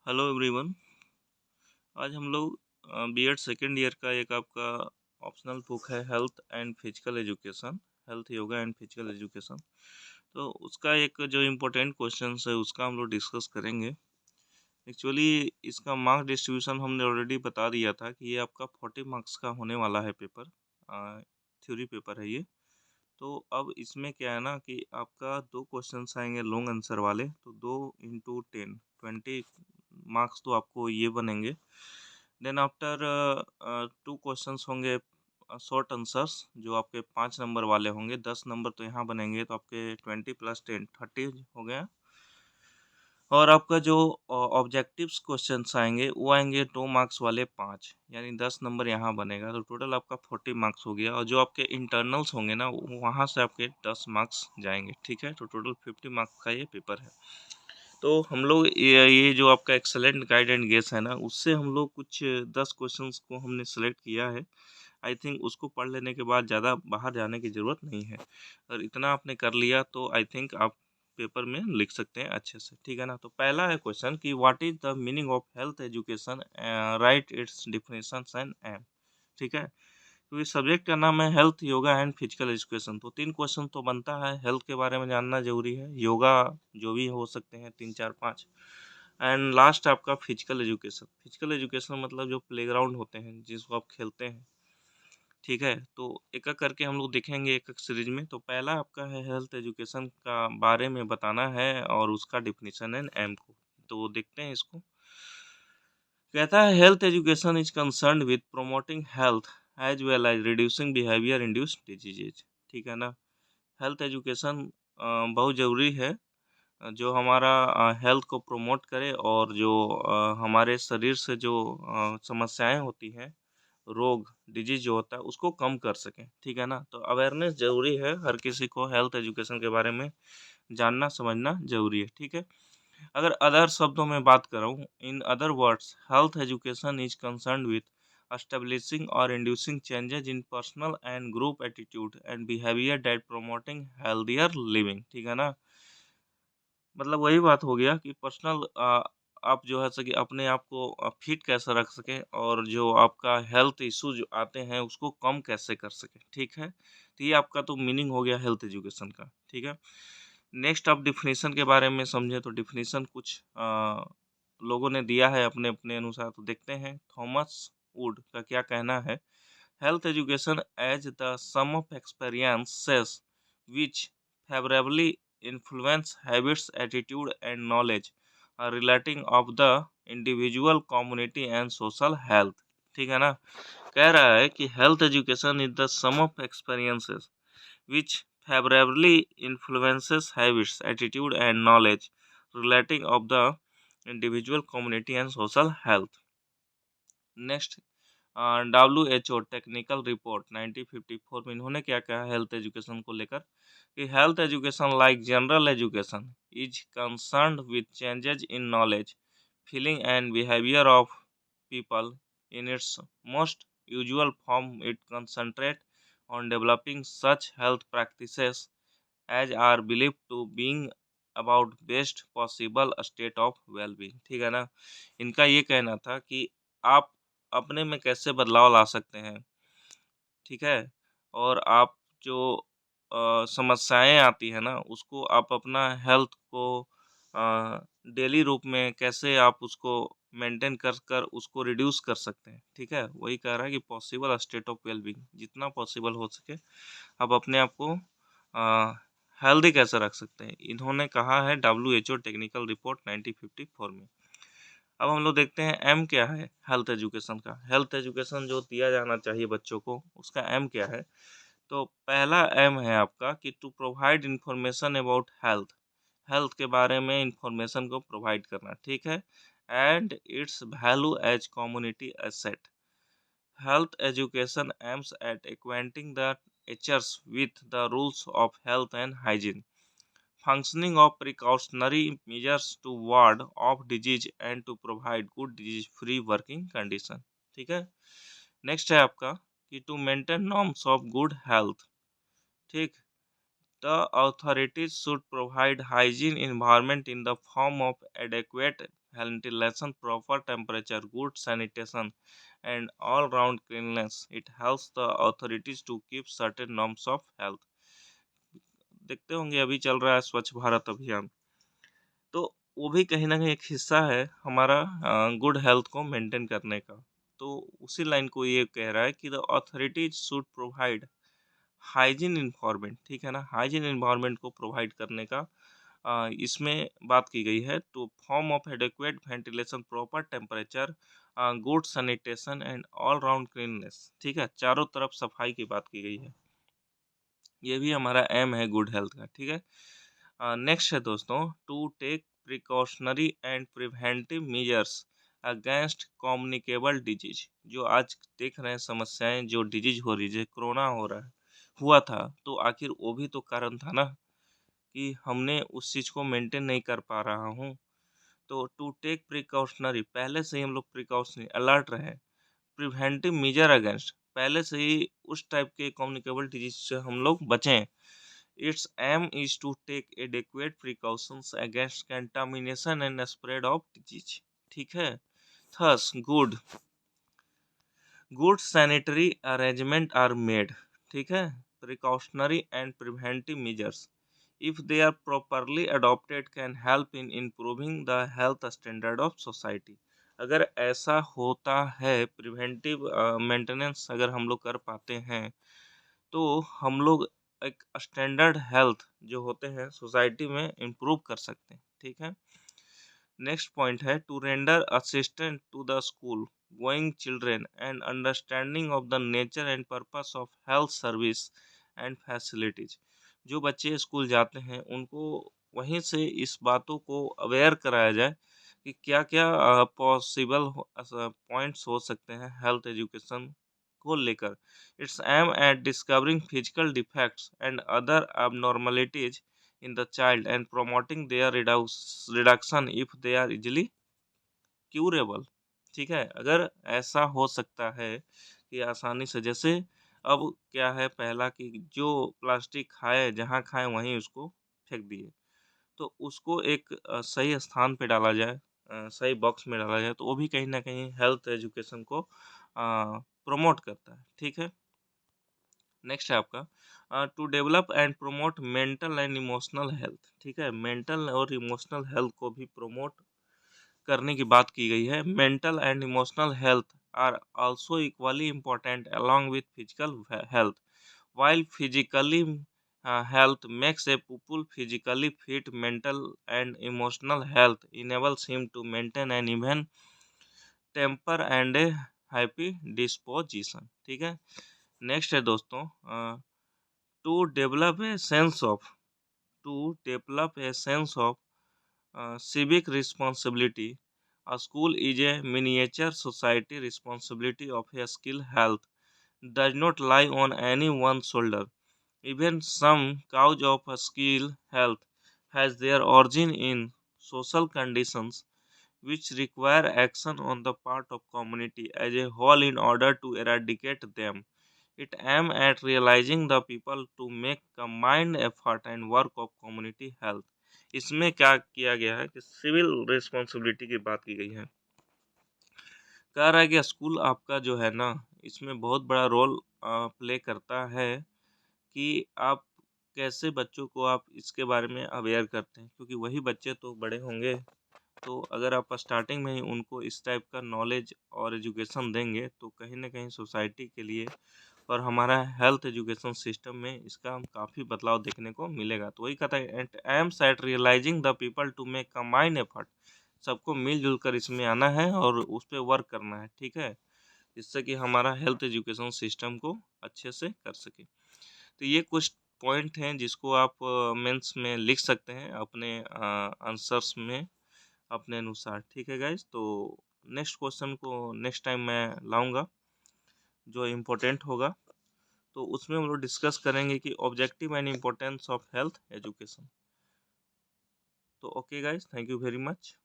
Hello everyone. आज हम लोग बीएड सेकेंड ईयर का एक आपका ऑप्शनल बुक है health and physical education, health yoga and physical education. तो उसका एक जो इम्पोर्टेंट क्वेश्चन है उसका हम लोग डिस्कस करेंगे। एक्चुअली इसका मार्क्स डिस्ट्रीब्यूशन हमने ऑलरेडी बता दिया था कि ये आपका 40 मार्क्स का होने वाला है पेपर, थ्योरी पेपर है ये। तो अब इसमें क्या है ना कि आपका दो क्वेश्चंस आएंगे लॉन्ग आंसर वाले, तो 2 × 10 20 मार्क्स तो आपको ये बनेंगे। देन आफ्टर 2 क्वेश्चंस होंगे शॉर्ट आंसर्स, जो आपके 5 नंबर वाले होंगे। 10 नंबर तो यहाँ बनेंगे, तो आपके 20 + 10 30 हो गया। और आपका जो ऑब्जेक्टिव्स क्वेश्चंस आएंगे वो आएंगे 2 मार्क्स वाले 5, यानी 10 नंबर यहाँ बनेगा। तो टोटल आपका 40 मार्क्स हो गया। और जो आपके इंटरनल्स होंगे ना वहाँ से आपके 10 मार्क्स जाएंगे, ठीक है। तो टोटल 50 मार्क्स का ये पेपर है। तो हम लोग ये जो आपका एक्सेलेंट गाइड एंड गेस है ना, उससे हम लोग कुछ 10 क्वेश्चंस को हमने सेलेक्ट किया है। आई थिंक उसको पढ़ लेने के बाद ज़्यादा बाहर जाने की ज़रूरत नहीं है। और इतना आपने कर लिया तो आई थिंक आप पेपर में लिख सकते हैं अच्छे से, ठीक है ना। तो पहला है क्वेश्चन कि what is the meaning of health education, right it's definition and aim, ठीक है। क्योंकि सब्जेक्ट का नाम है health yoga and physical education, तो 3 क्वेश्चन तो बनता है। हेल्थ के बारे में जानना जरूरी है, योगा जो भी हो सकते हैं 3 4 5, एंड लास्ट आपका फिजिकल एजुकेशन। फिजिकल एजुकेशन मतलब जो प्लेग्राउंड होते हैं जिसको आप खेलते हैं, ठीक है। तो एक एक करके हम लोग देखेंगे एक एक सीरीज में। तो पहला आपका है हेल्थ एजुकेशन का बारे में बताना है और उसका डिफिनीशन है एम को। तो देखते हैं इसको। कहता है health education is concern with promoting health as well as reducing behaviour induced diseases, ठीक है ना। हेल्थ एजुकेशन बहुत ज़रूरी है, जो हमारा हेल्थ को प्रमोट करे और जो हमारे शरीर से जो समस्याएं होती हैं, रोग डिजीज जो होता है उसको कम कर सकें, ठीक है ना। तो अवेयरनेस ज़रूरी है, हर किसी को हेल्थ एजुकेशन के बारे में जानना समझना ज़रूरी है, ठीक है। अगर अदर शब्दों में बात करूँ, in other words health education is concern with establishing or inducing changes in personal and group attitude and behavior that promoting healthier living, ठीक है ना। मतलब वही बात हो गया कि पर्सनल आप जो है सके अपने आप को फिट कैसे रख सकें और जो आपका हेल्थ इशू जो आते हैं उसको कम कैसे कर सकें, ठीक है। तो ये आपका तो मीनिंग हो गया हेल्थ एजुकेशन का, ठीक है। नेक्स्ट आप डिफिनीशन के बारे में समझे, तो डिफिनीशन कुछ लोगों ने दिया है अपने अपने अनुसार, तो देखते हैं थॉमस वुड का क्या कहना है। Health education as the sum of experiences which favorably influence habits, attitude, and knowledge relating of the individual, community, and social health, ठीक है ना। कह रहा है कि health education is the sum of experiences which favorably influences habits, attitude, and knowledge relating of the individual, community, and social health. Next WHO technical report 1954 में इन्होंने क्या कहा हेल्थ एजुकेशन को लेकर कि health education like general education is concerned with changes in knowledge, feeling and behaviour of people in its most usual form. It concentrate on developing such health practices as are believed to being about best possible state of well-being, ठीक है ना। इनका ये कहना था कि आप अपने में कैसे बदलाव ला सकते हैं, ठीक है। और आप जो समस्याएं आती है ना उसको आप अपना हेल्थ को डेली रूप में कैसे आप उसको मेंटेन कर कर उसको रिड्यूस कर सकते हैं, ठीक है। वही कह रहा है कि पॉसिबल स्टेट ऑफ वेलबींग, जितना पॉसिबल हो सके आप अपने आप को हेल्दी कैसे रख सकते हैं, इन्होंने कहा है WHO टेक्निकल रिपोर्ट 1954 में। अब हम लोग देखते हैं एम क्या है हेल्थ एजुकेशन का। हेल्थ एजुकेशन जो दिया जाना चाहिए बच्चों को, उसका एम क्या है। तो पहला एम है आपका कि to provide information about health, health के बारे में इंफॉर्मेशन को प्रोवाइड करना, ठीक है। And it's value as community asset. Health education aims at acquainting the teachers with the rules of health and hygiene, functioning of precautionary measures to ward off disease and to provide good disease-free working condition, ठीक है। Next है आपका कि to maintain norms of good health, ठीक। The authorities should provide hygiene environment in the form of adequate ventilation, proper temperature, good sanitation, and all-round cleanliness. It helps the authorities to keep certain norms of health. देखते होंगे अभी चल रहा है स्वच्छ भारत अभियान, तो वो भी कहीं ना कहीं एक हिस्सा है हमारा गुड हेल्थ को मेंटेन करने का। तो उसी लाइन को ये कह रहा है कि the authorities should provide hygiene environment, ठीक है ना, हाइजीन इन्वायरमेंट को प्रोवाइड करने का इसमें बात की गई है। तो form of adequate ventilation, proper temperature, good sanitation and all round cleanness, ठीक है, चारों तरफ सफाई की बात की गई है। ये भी हमारा एम है गुड हेल्थ का, ठीक है। नेक्स्ट है दोस्तों, to take precautionary and preventive measures against communicable disease. जो आज देख रहे हैं समस्याएं, जो डिजीज हो रही है, कोरोना हो रहा है, हुआ था, तो आखिर वो भी तो कारण था ना कि हमने उस चीज़ को मेंटेन नहीं कर पा रहा हूँ। तो टू टेक प्रिकॉशनरी, पहले से ही हम लोग प्रिकॉशनरी अलर्ट रहे, प्रिवेंटिव मेजर अगेंस्ट, पहले से ही उस टाइप के कम्युनिकेबल डिजीज से हम लोग बचें। It's aim is to take adequate precautions against contamination and spread of disease, ठीक है। Thus good sanitary arrangement are made, ठीक है, precautionary and preventive measures if they are properly adopted can help in improving the health standard of society। अगर ऐसा होता है, preventive maintenance अगर हम लोग कर पाते हैं, तो हम लोग एक स्टैंडर्ड हेल्थ जो होते हैं सोसाइटी में इम्प्रूव कर सकते हैं, ठीक है। नेक्स्ट पॉइंट है to render assistant to the school going children and understanding of the nature and purpose of health service and facilities. जो बच्चे स्कूल जाते हैं उनको वहीं से इस बातों को अवेयर कराया जाए कि क्या क्या पॉसिबल पॉइंट्स हो सकते हैं हेल्थ एजुकेशन को लेकर। It's aim at discovering physical defects and other abnormalities in the child and promoting their reduction if they are easily curable, ठीक है। अगर ऐसा हो सकता है कि आसानी से, जैसे अब क्या है, पहला कि जो प्लास्टिक खाए जहाँ खाए वहीं उसको फेंक दिए, तो उसको एक सही स्थान पे डाला जाए, सही बॉक्स में डाला जाए, तो वो भी कहीं ना कहीं हेल्थ एजुकेशन को प्रमोट करता है, ठीक है। नेक्स्ट है आपका to develop and promote mental and emotional health, ठीक है, मेंटल और इमोशनल हेल्थ को भी प्रोमोट करने की बात की गई है। Mental and emotional health are also equally important along with physical health. While physically health makes a pupil physically fit, mental and emotional health enables him to maintain an even temper and a happy disposition, ठीक है। Next है दोस्तों, to develop a sense of to develop a sense of civic responsibility. A school is a miniature society. Responsibility of a skill health does not lie on any one shoulder. Even some cause of a skill health has their origin in social conditions which require action on the part of community as a whole in order to eradicate them. It aims at realizing the people to make combined effort and work of community health. इसमें क्या किया गया है कि civil responsibility की बात की गई है। कह रहा है कि स्कूल आपका जो है ना, इसमें बहुत बड़ा रोल प्ले करता है कि आप कैसे बच्चों को आप इसके बारे में अवेयर करते हैं, क्योंकि वही बच्चे तो बड़े होंगे। तो अगर आप स्टार्टिंग में ही उनको इस टाइप का नॉलेज और एजुकेशन देंगे, तो कहीं ना कहीं सोसाइटी के लिए और हमारा हेल्थ एजुकेशन सिस्टम में इसका काफ़ी बदलाव देखने को मिलेगा। तो वही कहता है at aims at realizing the people to make combine effort, सबको मिलजुल कर इसमें आना है और उस पर वर्क करना है, ठीक है, जिससे कि हमारा हेल्थ एजुकेशन सिस्टम को अच्छे से कर सके। तो ये कुछ पॉइंट हैं जिसको आप मेंस में लिख सकते हैं अपने आंसर्स में अपने अनुसार, ठीक है गाइज। तो नेक्स्ट क्वेश्चन को नेक्स्ट टाइम मैं लाऊंगा जो इम्पोर्टेंट होगा, तो उसमें हम लोग डिस्कस करेंगे कि objective and importance of health education. तो okay guys, thank you very much.